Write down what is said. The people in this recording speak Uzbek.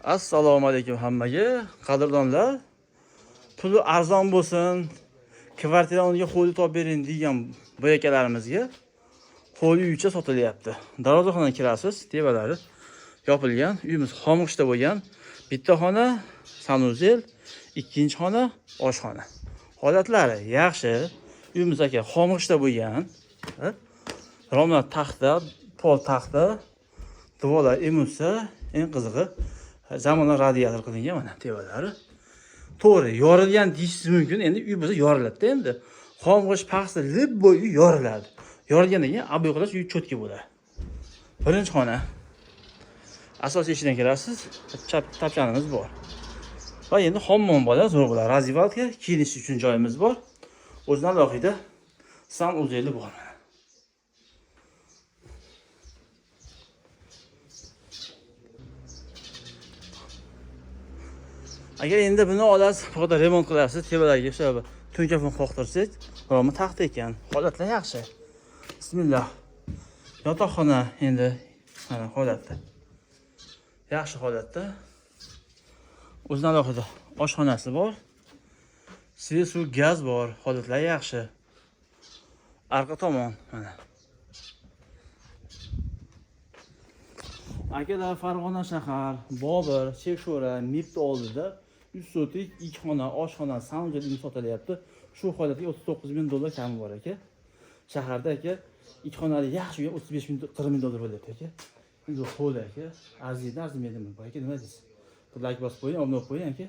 Assalomu alaykum hammaga, qadrdonlar. Puli arzon bo'lsin, kvartira o'rniga hovli topib bering degan boyakalarimizga hovli uycha sotilyapti. Darvozaxonadan kirasiz, tevalari yopilgan. Uyimiz xomishda bo'lgan. Bitta xona sanuzel, ikkinchi xona oshxona. Holatlari yaxshi. Uyimiz aka xomishda bo'lgan. Romlar taxta, pol taxta, devorlar emusa, eng qizig'i zamonlar radiator qilingan mana tevalari. To'g'ri, yorilgan deyishingiz mumkin. Endi uy bo'lsa yoriladi endi. Xomg'ish paxsa lib bo'yi yoriladi. Yorilgandan keyin aboy qilish uy cho'tki bo'ladi. Birinchi xona. Asosiy eshikdan kirasiz. Chap tapchanimiz bor. Va endi hammom bor, zo'r bo'ladi. Razivalka, kiyinish uchun joyimiz bor. O'zidan alohida sanuzeli bor. Agar endi buni olasiz, faqat remont qilasiz, tevalarga o'sha to'nkafon qoqtirsangiz, romi taxta ekan. Holatlar yaxshi. Bismillah. Yotoqxona endi mana holatda. Yaxshi holatda. O'zidan alohida oshxonasi bor. Suv, gaz bor. Holatlar yaxshi. Arqa tomon mana. Akalar Farg'ona shahar, Bobur, Chekshora, Mibni oldida 3 sotik 2 xona, oshxona, sanuzel sotilyapti. Shu holatga $39,000 kami bor aka. Shaharda aka 2 xonali yaxshi uy 35,000-40,000 bo'lyapti aka. Endi qo'l aka, arzimaydi arzimaydimi? Aka nima deysiz? Like bosib qo'ying, obuna qo'ying aka.